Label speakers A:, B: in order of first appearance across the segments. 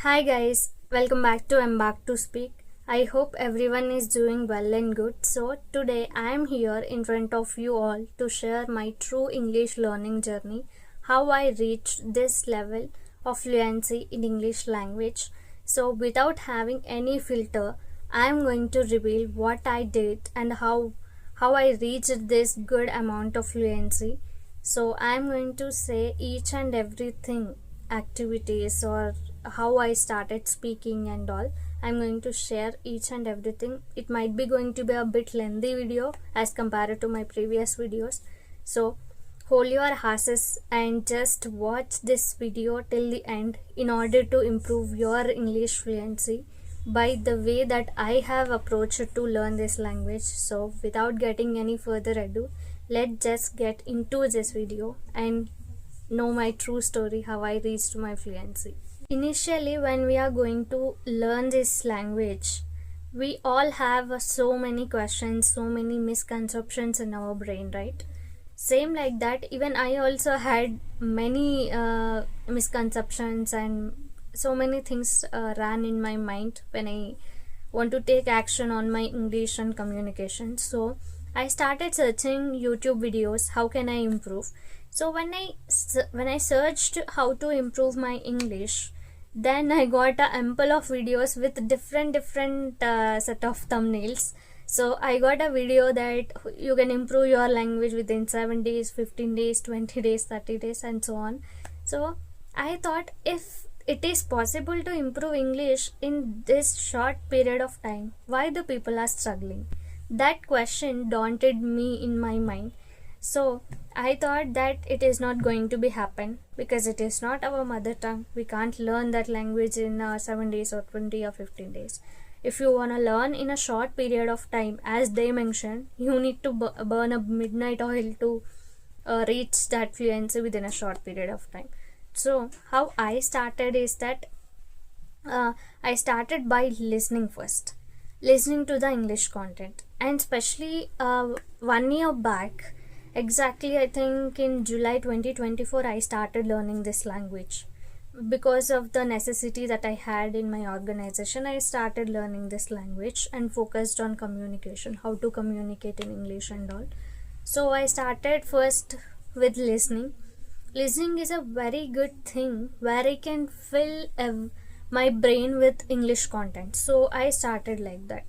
A: Hi guys, welcome back to Embark to Speak. I hope everyone is doing well and good. So today I am here in front of you all to share my true English learning journey, how I reached this level of fluency in English language. So without having any filter, I am going to reveal what I did and how I reached this good amount of fluency. So I am going to say each and everything, activities or how I started speaking and all. I'm going to share each and everything. It might be going to be a bit lengthy video as compared to my previous videos. So hold your horses and just watch this video till the end in order to improve your English fluency by the way that I have approached to learn this language. So without getting any further ado, let's just get into this video and know my true story, how I reached my fluency. Initially, when we are going to learn this language, we all have so many questions, so many misconceptions in our brain, right? Same like that, even I also had many misconceptions and so many things ran in my mind when I want to take action on my English and communication. So I started searching YouTube videos, how can I improve? So when I searched how to improve my English, then I got a ample of videos with different set of thumbnails. So I got a video that you can improve your language within 7 days, 15 days, 20 days, 30 days and so on. So I thought, if it is possible to improve English in this short period of time, why the people are struggling? That question daunted me in my mind. So I thought that it is not going to be happen because it is not our mother tongue. We can't learn that language in 7 days or 20 or 15 days. If you want to learn in a short period of time, as they mentioned, you need to burn a midnight oil to reach that fluency within a short period of time. So how I started is that I started by listening first, listening to the English content, and especially 1 year back, exactly I think in July 2024, I started learning this language. Because of the necessity that I had in my organization, I started learning this language and focused on communication, how to communicate in English and all. So I started first with listening. Listening is a very good thing where I can fill my brain with English content. So I started like that.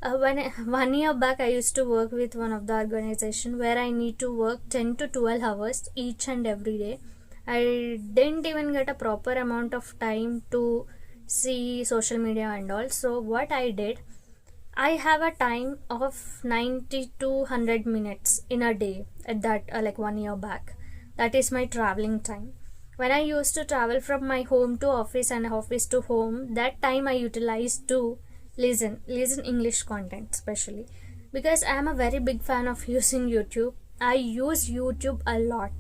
A: 1 year back, I used to work with one of the organization where I need to work 10 to 12 hours each and every day. I didn't even get a proper amount of time to see social media and all. So what I did, I have a time of 90 to 100 minutes in a day at that like 1 year back. That is my traveling time. When I used to travel from my home to office and office to home, that time I utilized to listen English content, especially because I am a very big fan of using YouTube. I use YouTube a lot,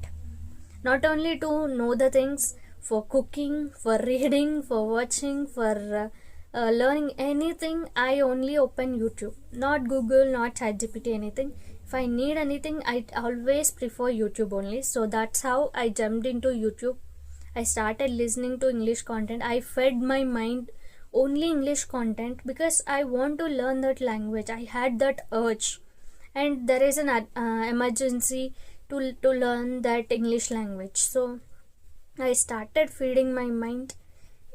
A: not only to know the things, for cooking, for reading, for watching, for learning anything. I only open YouTube, not Google, not ChatGPT, anything. If I need anything, I always prefer YouTube only. So that's how I jumped into YouTube. I started listening to English content. I fed my mind only English content because I want to learn that language. I had that urge, and there is an emergency to learn that English language. So I started feeding my mind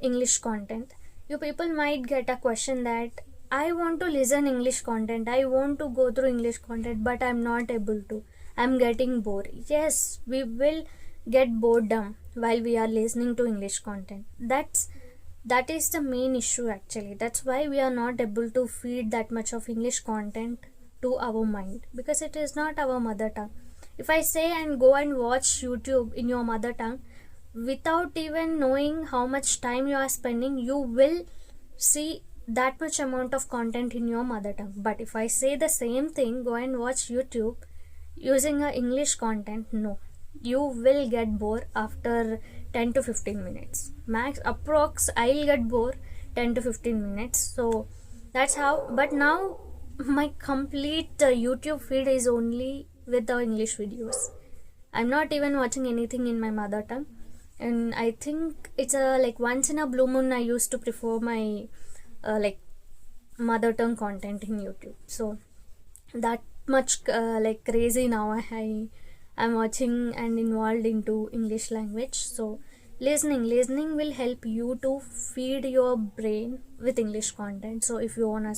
A: English content. You people might get a question that I want to listen English content, I want to go through English content, but I'm not able to. I'm getting bored. Yes, we will get boredom while we are listening to English content. That is the main issue actually. That's why we are not able to feed that much of English content to our mind, because it is not our mother tongue. If I say and go and watch YouTube in your mother tongue, without even knowing how much time you are spending, you will see that much amount of content in your mother tongue. But if I say the same thing, go and watch YouTube using a English content, no, you will get bored after 10 to 15 minutes max. Approx I'll get bored 10 to 15 minutes. So that's how. But now my complete YouTube feed is only with the English videos. I'm not even watching anything in my mother tongue. and I think it's a like once in a blue moon I used to prefer my like mother tongue content in YouTube. So that much like crazy now I'm watching and involved into English language. So listening will help you to feed your brain with English content. So if you wanna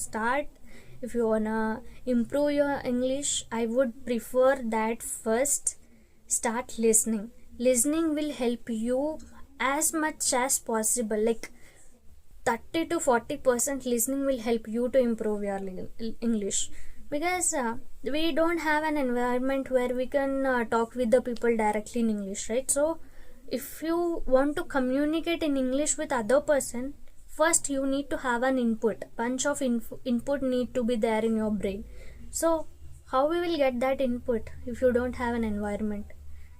A: improve your English, I would prefer that first start listening will help you as much as possible, like 30 to 40% listening will help you to improve your English, because we don't have an environment where we can talk with the people directly in English, right? So if you want to communicate in English with other person, first you need to have an bunch of input need to be there in your brain. So how we will get that input if you don't have an environment?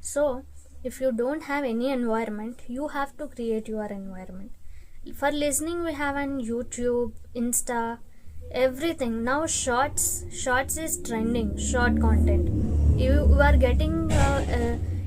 A: So if you don't have any environment, you have to create your environment. For listening, we have on YouTube, Insta, everything. Now shorts is trending. Short content. You are getting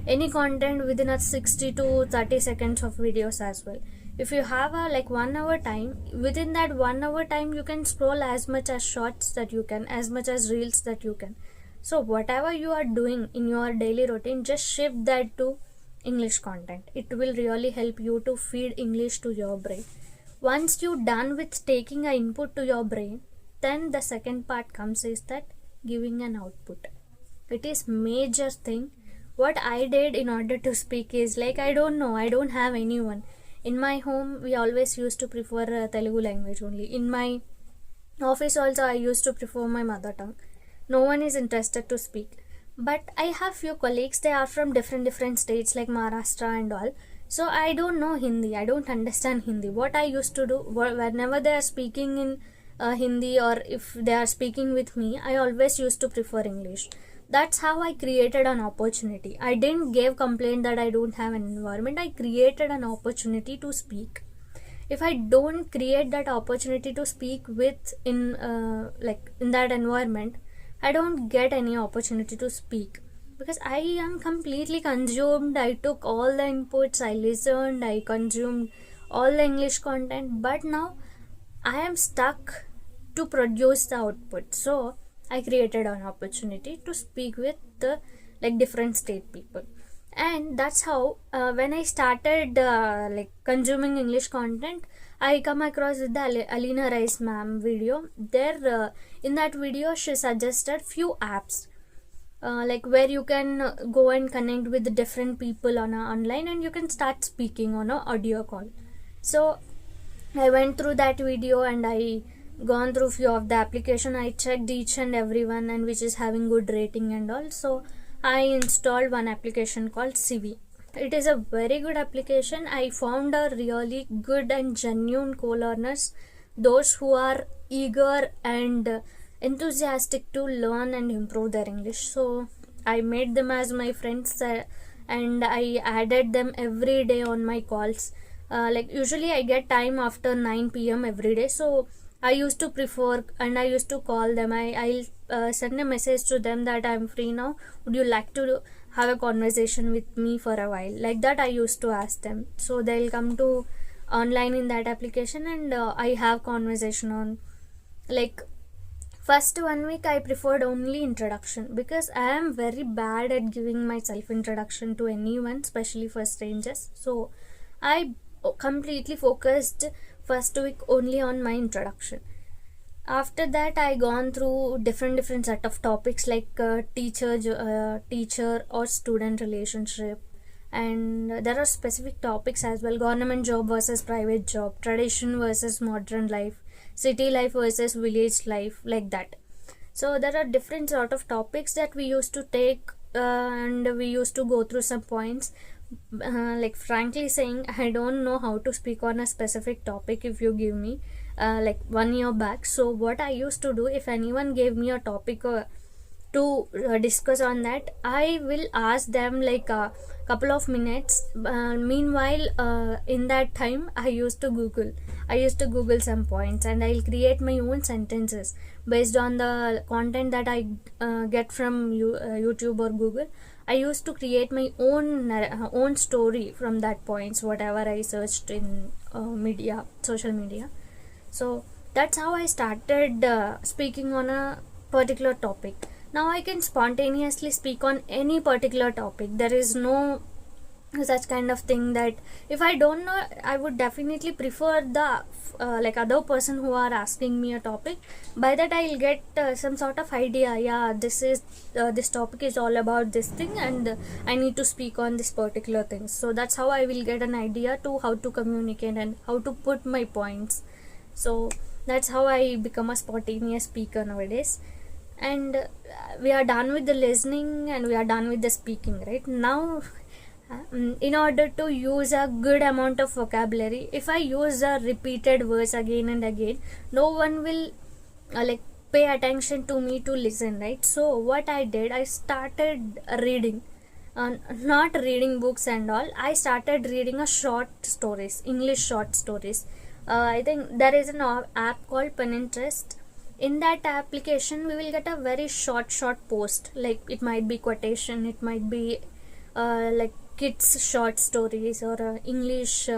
A: any content within a 60 to 30 seconds of videos as well. If you have a like 1 hour time, within that 1 hour time you can scroll as much as shorts that you can, as much as reels that you can. So whatever you are doing in your daily routine, just shift that to English content. It will really help you to feed English to your brain. Once you're done with taking an input to your brain, then the second part comes is that giving an output. It is major thing. What I did in order to speak is like, I don't know, I don't have anyone. In my home, we always used to prefer Telugu language only. In my office also, I used to prefer my mother tongue. No one is interested to speak. But I have few colleagues, they are from different states like Maharashtra and all. So I don't know Hindi, I don't understand Hindi. What I used to do, whenever they are speaking in Hindi, or if they are speaking with me, I always used to prefer English. That's how I created an opportunity. I didn't give complaint that I don't have an environment. I created an opportunity to speak. If I don't create that opportunity to speak with in that environment, I don't get any opportunity to speak, because I am completely consumed. I took all the inputs, I listened, I consumed all the English content, but now I am stuck to produce the output. So I created an opportunity to speak with the like different state people, and that's how when I started consuming English content, I come across with the Alina Rice ma'am video. There in that video she suggested few apps like where you can go and connect with different people on online, and you can start speaking on a audio call. So I went through that video and I gone through few of the application. I checked each and every one and which is having good rating and all. So I installed one application called Sivi. It is a very good application. I found a really good and genuine co-learners, those who are eager and enthusiastic to learn and improve their English. So I made them as my friends and I added them every day on my calls. Like usually I get time after 9 p.m. every day, so I used to prefer and I used to call them. I'll send a message to them that I'm free now, would you like to have a conversation with me for a while, like that I used to ask them. So they'll come to online in that application and I have conversation on like first 1 week I preferred only introduction, because I am very bad at giving myself introduction to anyone, especially for strangers. So I completely focused first week only on my introduction. After that I gone through different set of topics like teacher or student relationship, and there are specific topics as well: government job versus private job, tradition versus modern life, city life versus village life, like that. So there are different sort of topics that we used to take and we used to go through some points. Like frankly saying, I don't know how to speak on a specific topic if you give me like 1 year back. So what I used to do, if anyone gave me a topic to discuss on that, I will ask them like a couple of minutes. Meanwhile, in that time, I used to Google some points, and I'll create my own sentences based on the content that I get from YouTube or Google. I used to create my own story from that points, whatever I searched in social media. So that's how I started speaking on a particular topic. Now I can spontaneously speak on any particular topic. There is no such kind of thing that if I don't know, I would definitely prefer the like other person who are asking me a topic. By that I'll get some sort of idea. Yeah, this topic is all about this thing, and I need to speak on this particular thing. So that's how I will get an idea to how to communicate and how to put my points. So that's how I become a spontaneous speaker nowadays. And we are done with the listening and we are done with the speaking. Right now, in order to use a good amount of vocabulary, if I use a repeated words again and again, no one will like pay attention to me to listen, right? So what I did, I started reading, not reading books and all. I started reading a short stories, English short stories. I think there is an app called Pinterest. In that application, we will get a very short post. Like it might be quotation, it might be like kids short stories, or English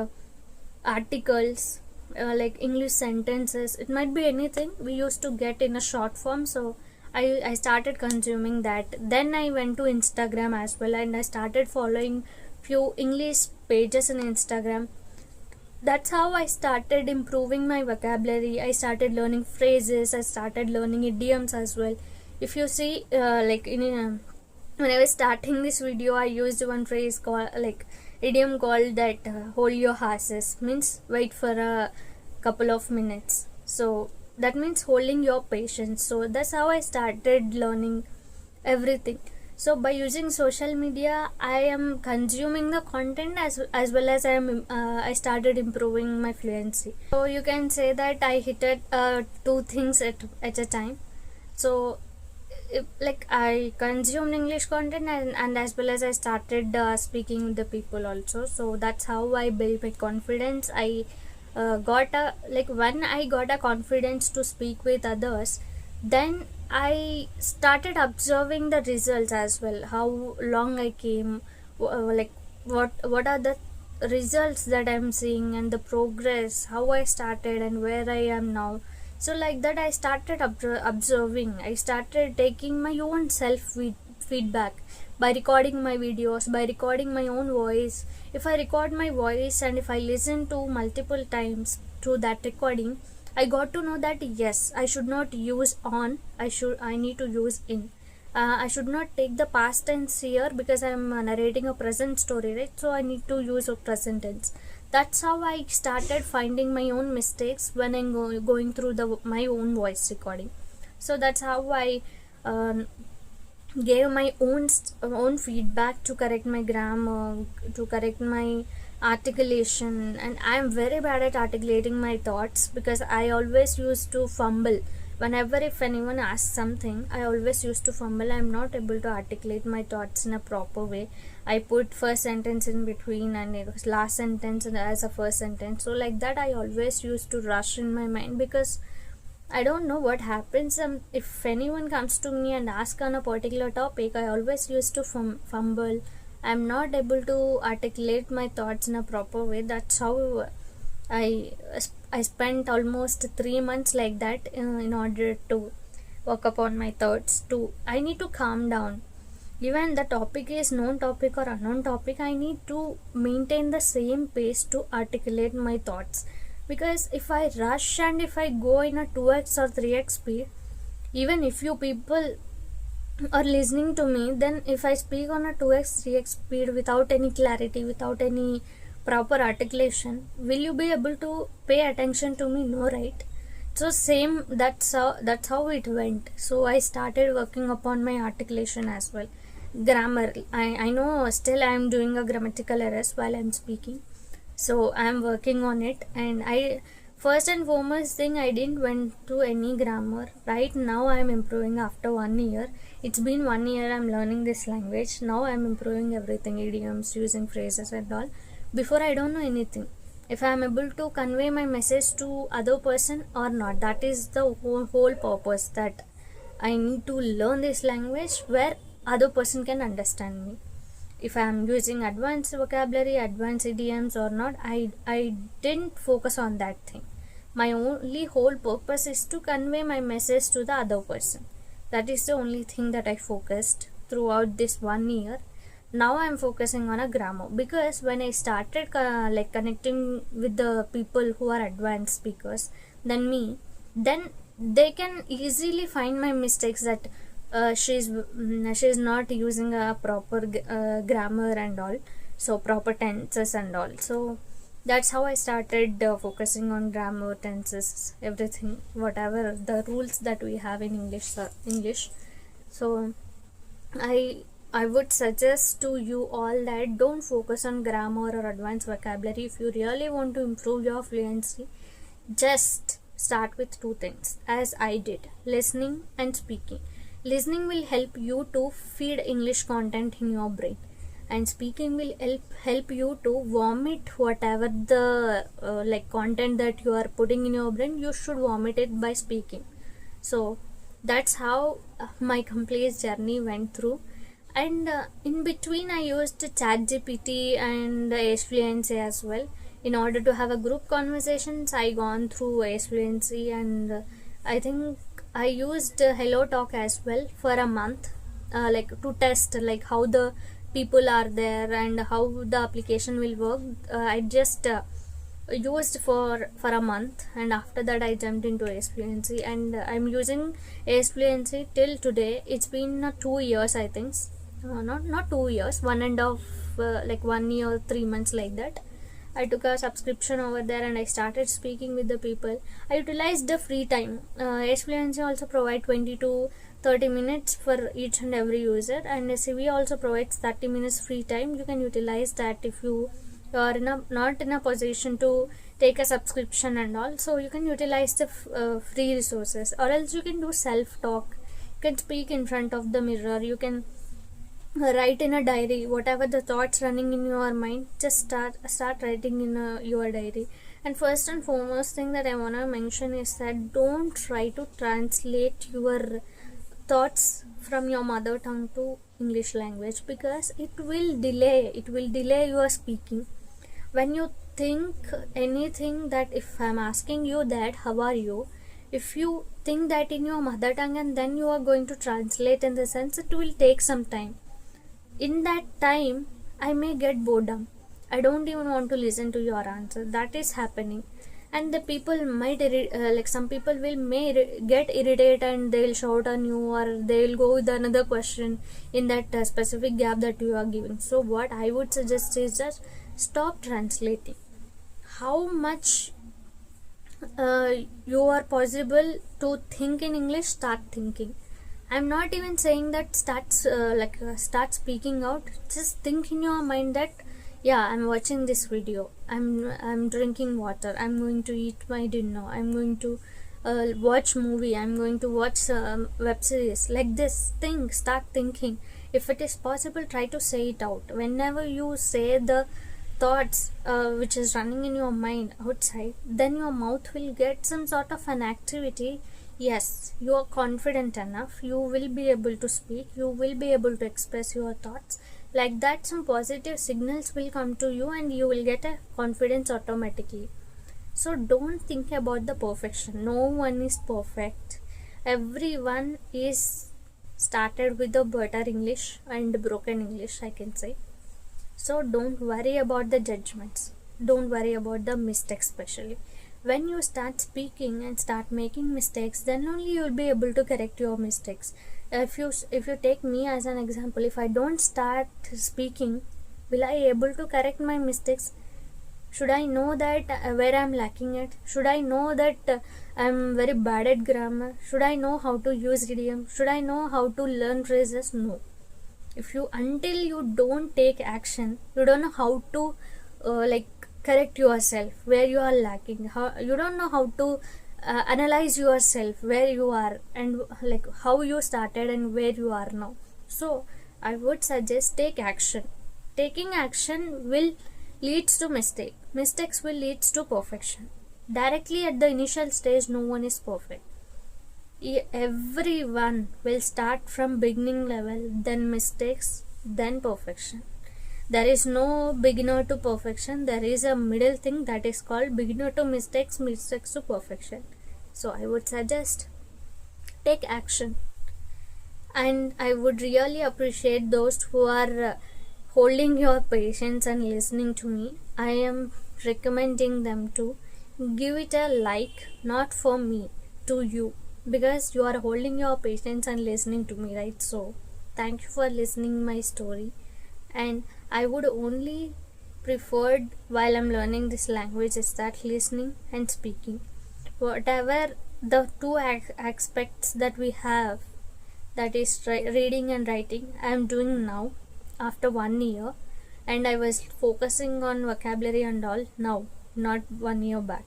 A: articles, like English sentences. It might be anything we used to get in a short form. So I started consuming that. Then I went to Instagram as well, and I started following few English pages in Instagram. That's how I started improving my vocabulary. I started learning phrases, I started learning idioms as well. If you see, like when I was starting this video, I used one phrase called like idiom called that hold your horses, means wait for a couple of minutes. So that means holding your patience. So that's how I started learning everything. So by using social media, I am consuming the content as well as I started improving my fluency. So you can say that I hit two things at a time. So like I consumed English content, and as well as I started speaking with the people also. So that's how I built my confidence. I got a like when I got a confidence to speak with others, then I started observing the results as well, how long I came, like what are the results that I'm seeing, and the progress, how I started and where I am now. So like that I started observing. I started taking my own self feedback by recording my videos, by recording my own voice. If I record my voice and if I listen to multiple times through that recording, I got to know that yes, I should not use on, I need to use in. I should not take the past tense here because I am narrating a present story, right? So I need to use a present tense. That's how I started finding my own mistakes when I'm going through my own voice recording. So that's how I gave my own feedback to correct my grammar, to correct my articulation. And I am very bad at articulating my thoughts because I always used to fumble. Whenever if anyone asks something, I always used to fumble. I am not able to articulate my thoughts in a proper way. I put first sentence in between and it was last sentence as a first sentence. So like that I always used to rush in my mind because I don't know what happens. If anyone comes to me and asks on a particular topic, I always used to fumble. I'm not able to articulate my thoughts in a proper way. That's how I spent almost 3 months like that in order to work upon my thoughts. I need to calm down. Even the topic is known topic or unknown topic, I need to maintain the same pace to articulate my thoughts. Because if I rush and if I go in a 2x or 3x speed, even if you people are listening to me, then if I speak on a 2x 3x speed without any clarity, without any proper articulation, will you be able to pay attention to me? No, right? So same, that's how it went. So I started working upon my articulation as well. Grammar, I know still I am doing a grammatical errors while I'm speaking, so I am working on it. And First and foremost thing, I didn't went to any grammar. Right now I'm improving after 1 year. It's been 1 year I'm learning this language. Now I'm improving everything, idioms, using phrases and all. Before I don't know anything. If I'm able to convey my message to other person or not, that is the whole purpose, that I need to learn this language where other person can understand me. If I am using advanced vocabulary, advanced idioms or not, I didn't focus on that thing. My only whole purpose is to convey my message to the other person. That is the only thing that I focused throughout this 1 year. Now I'm focusing on a grammar, because when I started connecting with the people who are advanced speakers than me, then they can easily find my mistakes, that she's not using a proper grammar and all, so proper tenses and all. So that's how I started focusing on grammar, tenses, everything, whatever the rules that we have in English. So I would suggest to you all that don't focus on grammar or advanced vocabulary. If you really want to improve your fluency, just start with two things, as I did: listening and speaking. Listening will help you to feed English content in your brain, and speaking will help you to vomit whatever the content that you are putting in your brain. You should vomit it by speaking. So that's how my complete journey went through. And in between I used ChatGPT and Ace Fluency as well. In order to have a group conversations, I gone through Ace Fluency, and I think I used Hello Talk as well for a month, to test how the people are there and how the application will work. I just used for a month, and after that I jumped into Ace Fluency, and I'm using Ace Fluency till today. It's been 2 years, I think. Not 2 years, 1.5 1 year 3 months, like that. I took a subscription over there and I started speaking with the people. I utilized the free time. Ace Fluency also provide 20 to 30 minutes for each and every user, and Sivi also provides 30 minutes free time. You can utilize that if you are not in a position to take a subscription and all. So you can utilize the free resources, or else you can do self-talk. You can speak in front of the mirror. You can write in a diary whatever the thoughts running in your mind. Just start writing in your diary. And first and foremost thing that I want to mention is that don't try to translate your thoughts from your mother tongue to English language, because it will delay your speaking. When you think anything, that if I'm asking you that how are you, if you think that in your mother tongue and then you are going to translate in the sense, it will take some time. In that time I may get boredom. I don't even want to listen to your answer. That is happening. And the people might some people may get irritated and they'll shout on you, or they'll go with another question in that specific gap that you are giving. So what I would suggest is just stop translating. How much you are possible to think in English, start thinking. I'm not even saying that start speaking out. Just think in your mind that yeah, I'm watching this video, I'm drinking water, I'm going to eat my dinner, I'm going to watch movie, I'm going to watch web series. Like this thing, start thinking. If it is possible, try to say it out. Whenever you say the thoughts which is running in your mind outside, then your mouth will get some sort of an activity. Yes, you are confident enough, you will be able to speak, you will be able to express your thoughts. Like that, some positive signals will come to you and you will get a confidence automatically. So don't think about the perfection. No one is perfect. Everyone is started with a better English and broken English, I can say. So don't worry about the judgments. Don't worry about the mistakes, especially. When you start speaking and start making mistakes, then only you will be able to correct your mistakes. If you take me as an example, if I don't start speaking, will I able to correct my mistakes? Should I know that where I'm lacking it? Should I know that I'm very bad at grammar? Should I know how to use idiom? Should I know how to learn phrases? No. Until you don't take action, you don't know how to correct yourself where you are lacking, how you don't know how to analyze yourself where you are, and like how you started and where you are now. So I would suggest take action. Taking action will leads to mistakes will leads to perfection. Directly at the initial stage, no one is perfect. Everyone will start from beginning level, then mistakes, then perfection. There is no beginner to perfection. There is a middle thing that is called beginner to mistakes, mistakes to perfection. So I would suggest take action. And I would really appreciate those who are holding your patience and listening to me. I am recommending them to give it a like, not for me, to you, because you are holding your patience and listening to me, right? So thank you for listening my story. And I would only preferred while I'm learning this language is that listening and speaking. Whatever the two aspects that we have, that is reading and writing, I am doing now after 1 year, and I was focusing on vocabulary and all now, not 1 year back.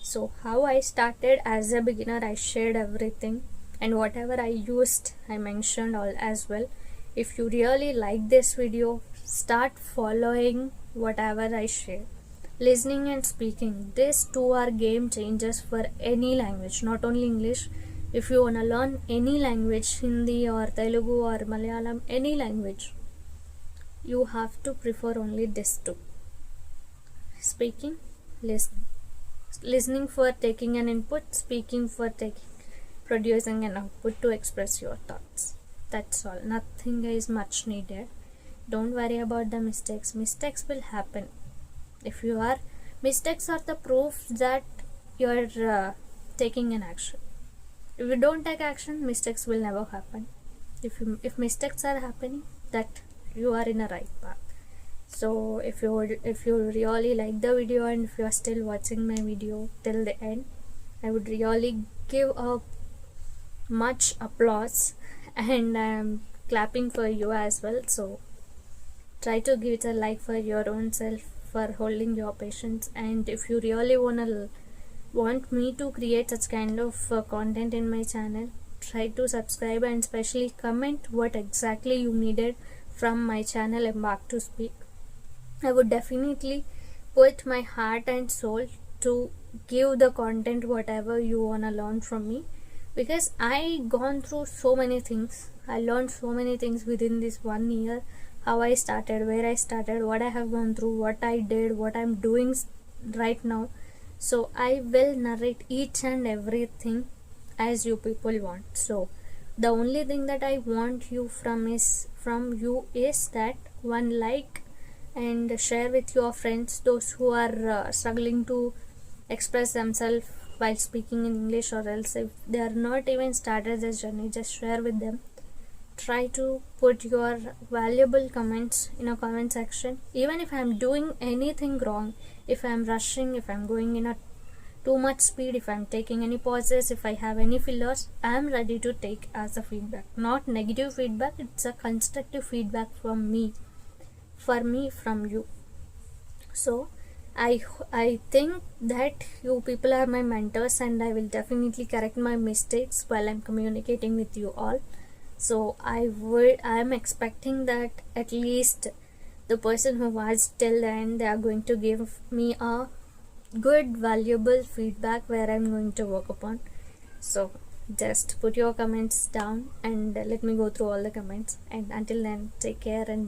A: So how I started as a beginner, I shared everything, and whatever I used, I mentioned all as well. If you really like this video, start following whatever I share. Listening and speaking, these two are game changers for any language, not only English. If you wanna learn any language, Hindi or Telugu or Malayalam, any language, you have to prefer only these two: speaking, listening. Listening for taking an input, speaking for producing an output to express your thoughts. That's all. Nothing is much needed. Don't worry about the mistakes. Mistakes will happen. If you are, mistakes are the proof that you are taking an action. If you don't take action, mistakes will never happen. If mistakes are happening, that you are in a right path. So if you really like the video, and if you are still watching my video till the end, I would really give a much applause, and I am clapping for you as well. So try to give it a like for your own self, for holding your patience. And if you really want me to create such kind of content in my channel, try to subscribe and especially comment what exactly you needed from my channel Embark to Speak. I would definitely put my heart and soul to give the content whatever you wanna learn from me, because I gone through so many things. I learned so many things within this 1 year. How I started, where I started, what I have gone through, what I did, what I'm doing right now. So I will narrate each and everything as you people want. So the only thing that I want you from you is that one like, and share with your friends, those who are struggling to express themselves while speaking in English, or else if they are not even started this journey, just share with them. Try to put your valuable comments in a comment section. Even if I'm doing anything wrong, if I'm rushing, if I'm going in a too much speed, if I'm taking any pauses, if I have any fillers, I'm ready to take as a feedback. Not negative feedback, it's a constructive feedback from me, from you. So I think that you people are my mentors, and I will definitely correct my mistakes while I'm communicating with you all. So I am expecting that at least the person who watched till the end, they are going to give me a good valuable feedback where I'm going to work upon. So just put your comments down and let me go through all the comments. And until then, take care and bye.